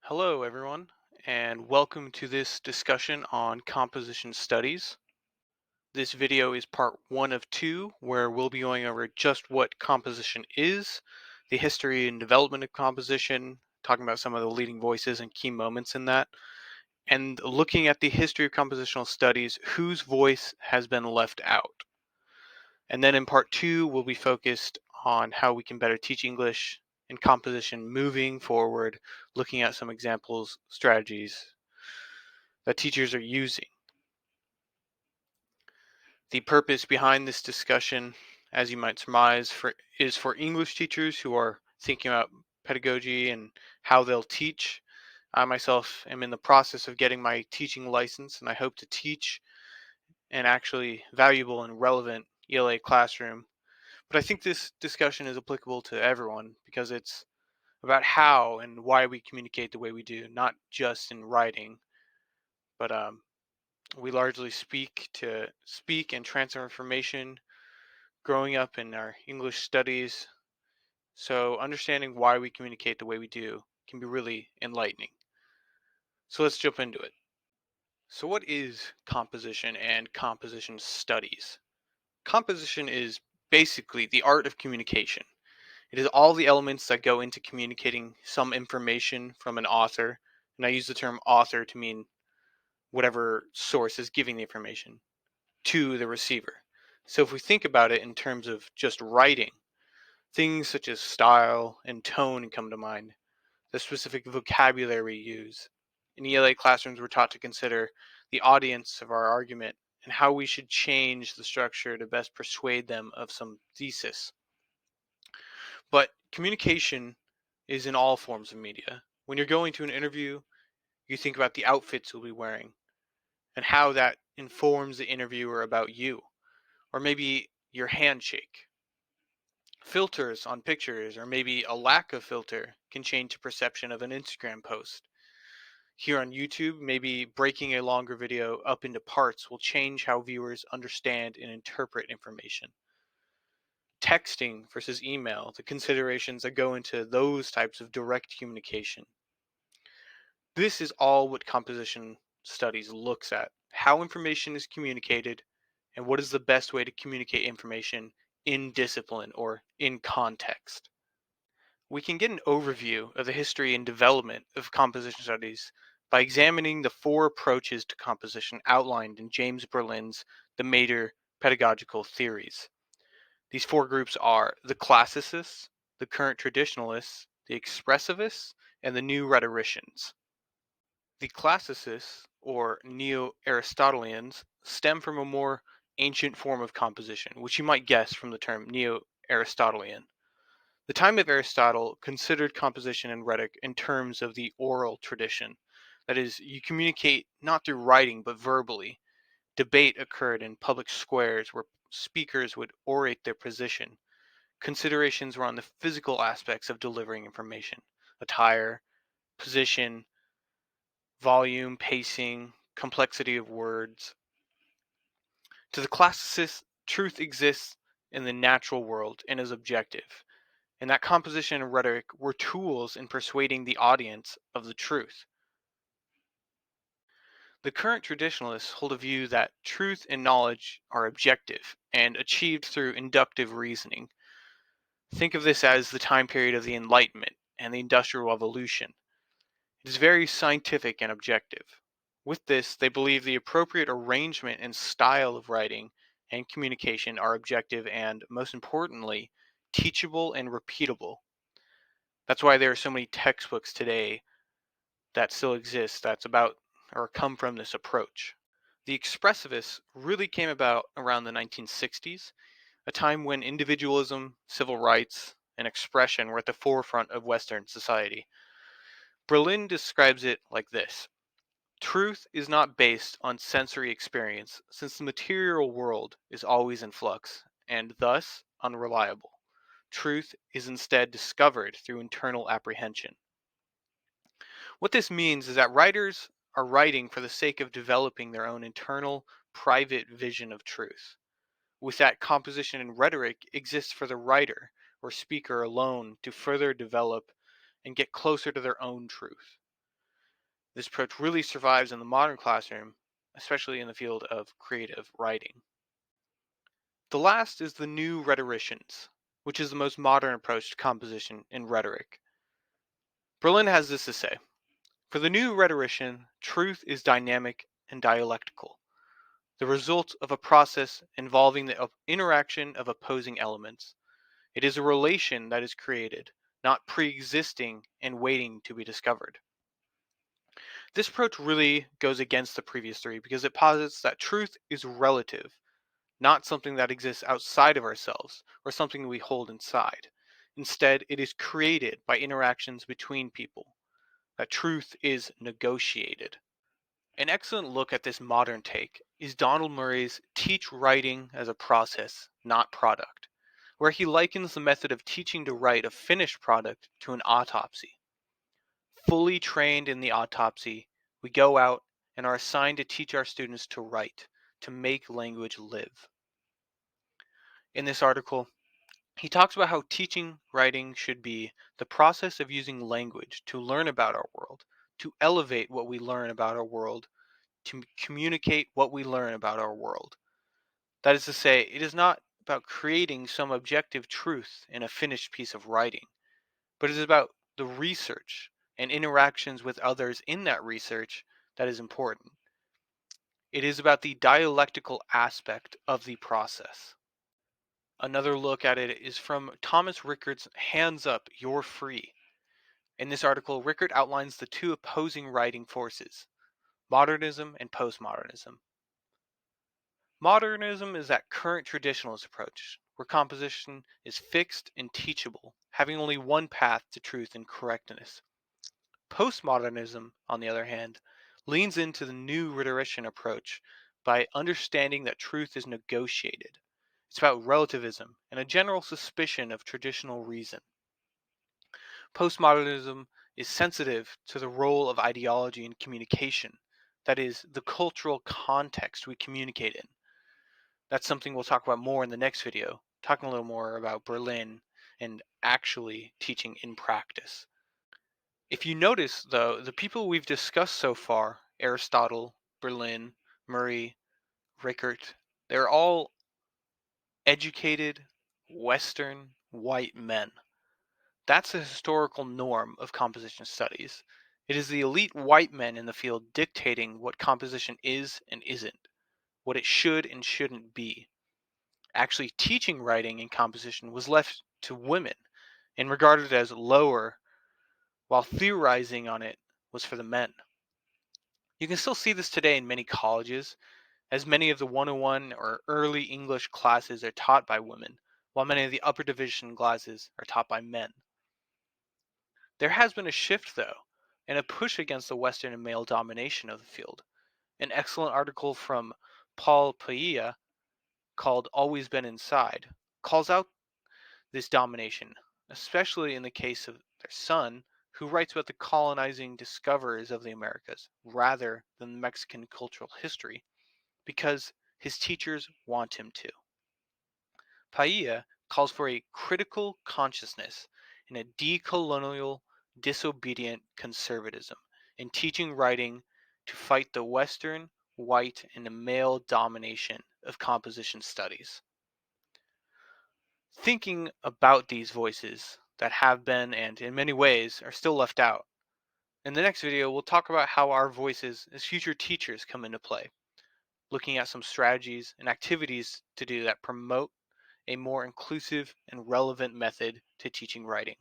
Hello, everyone, and welcome to this discussion on composition studies. This video is part one of two, where we'll be going over just what composition is, the history and development of composition, talking about some of the leading voices and key moments in that, and looking at the history of compositional studies, whose voice has been left out. And then in part two, we'll be focused on how we can better teach English and composition moving forward, looking at some examples, strategies that teachers are using. The purpose behind this discussion, as you might surmise, is for English teachers who are thinking about pedagogy and how they'll teach. I myself am in the process of getting my teaching license, and I hope to teach an actually valuable and relevant ELA classroom. But I think this discussion is applicable to everyone because it's about how and why we communicate the way we do, not just in writing, but we largely speak and transfer information growing up in our English studies. So understanding why we communicate the way we do can be really enlightening. So let's jump into it. So what is composition and composition studies? Composition is basically the art of communication. It is all the elements that go into communicating some information from an author, and I use the term author to mean whatever source is giving the information, to the receiver. So if we think about it in terms of just writing, things such as style and tone come to mind, the specific vocabulary we use. In ELA classrooms, we're taught to consider the audience of our argument and how we should change the structure to best persuade them of some thesis. But communication is in all forms of media. When you're going to an interview, you think about the outfits you'll be wearing and how that informs the interviewer about you, or maybe your handshake. Filters on pictures, or maybe a lack of filter, can change the perception of an Instagram post. Here on YouTube, maybe breaking a longer video up into parts will change how viewers understand and interpret information. Texting versus email, the considerations that go into those types of direct communication. This is all what composition studies looks at: how information is communicated and what is the best way to communicate information in discipline or in context. We can get an overview of the history and development of composition studies by examining the four approaches to composition outlined in James Berlin's The Major Pedagogical Theories. These four groups are the classicists, the current traditionalists, the expressivists, and the new rhetoricians. The classicists, or Neo-Aristotelians, stem from a more ancient form of composition, which you might guess from the term Neo-Aristotelian. The time of Aristotle considered composition and rhetoric in terms of the oral tradition. That is, you communicate not through writing but verbally. Debate occurred in public squares where speakers would orate their position. Considerations were on the physical aspects of delivering information: attire, position, volume, pacing, complexity of words. To the classicists, truth exists in the natural world and is objective, and that composition and rhetoric were tools in persuading the audience of the truth. The current traditionalists hold a view that truth and knowledge are objective and achieved through inductive reasoning. Think of this as the time period of the Enlightenment and the Industrial Revolution. It is very scientific and objective. With this, they believe the appropriate arrangement and style of writing and communication are objective and, most importantly, teachable and repeatable. That's why there are so many textbooks today that still exist that's about or come from this approach. The expressivists really came about around the 1960s, a time when individualism, civil rights, and expression were at the forefront of Western society. Berlin describes it like this: truth is not based on sensory experience, since the material world is always in flux, and thus unreliable. Truth is instead discovered through internal apprehension. What this means is that writers are writing for the sake of developing their own internal, private vision of truth. With that, composition and rhetoric exists for the writer or speaker alone to further develop and get closer to their own truth. This approach really survives in the modern classroom, especially in the field of creative writing. The last is the new rhetoricians, which is the most modern approach to composition in rhetoric. Berlin has this to say: for the new rhetorician, truth is dynamic and dialectical, the result of a process involving the interaction of opposing elements. It is a relation that is created, not pre-existing and waiting to be discovered. This approach really goes against the previous three because it posits that truth is relative, not something that exists outside of ourselves or something we hold inside. Instead, it is created by interactions between people. That truth is negotiated. An excellent look at this modern take is Donald Murray's Teach Writing as a Process, Not Product, where he likens the method of teaching to write a finished product to an autopsy. Fully trained in the autopsy, we go out and are assigned to teach our students to write, to make language live. In this article, he talks about how teaching writing should be the process of using language to learn about our world, to elevate what we learn about our world, to communicate what we learn about our world. That is to say, it is not about creating some objective truth in a finished piece of writing, but it is about the research and interactions with others in that research that is important. It is about the dialectical aspect of the process. Another look at it is from Thomas Rickert's Hands Up, You're Free. In this article, Rickert outlines the two opposing writing forces, modernism and postmodernism. Modernism is that current traditionalist approach, where composition is fixed and teachable, having only one path to truth and correctness. Postmodernism, on the other hand, leans into the new rhetorician approach by understanding that truth is negotiated. It's about relativism and a general suspicion of traditional reason. Postmodernism is sensitive to the role of ideology in communication, that is, the cultural context we communicate in. That's something we'll talk about more in the next video, talking a little more about Berlin and actually teaching in practice. If you notice, though, the people we've discussed so far, Aristotle, Berlin, Murray, Rickert, they're all educated, Western, white men. That's the historical norm of composition studies. It is the elite white men in the field dictating what composition is and isn't, what it should and shouldn't be. Actually, teaching writing and composition was left to women and regarded as lower, while theorizing on it was for the men. You can still see this today in many colleges, as many of the 101 or early English classes are taught by women, while many of the upper division classes are taught by men. There has been a shift, though, and a push against the Western and male domination of the field. An excellent article from Paul Padilla called Always Been Inside calls out this domination, especially in the case of their son, who writes about the colonizing discoverers of the Americas rather than the Mexican cultural history, because his teachers want him to. Padilla calls for a critical consciousness and a decolonial, disobedient conservatism in teaching writing to fight the Western, white, and male domination of composition studies. Thinking about these voices that have been and in many ways are still left out. In the next video, we'll talk about how our voices as future teachers come into play, looking at some strategies and activities to do that promote a more inclusive and relevant method to teaching writing.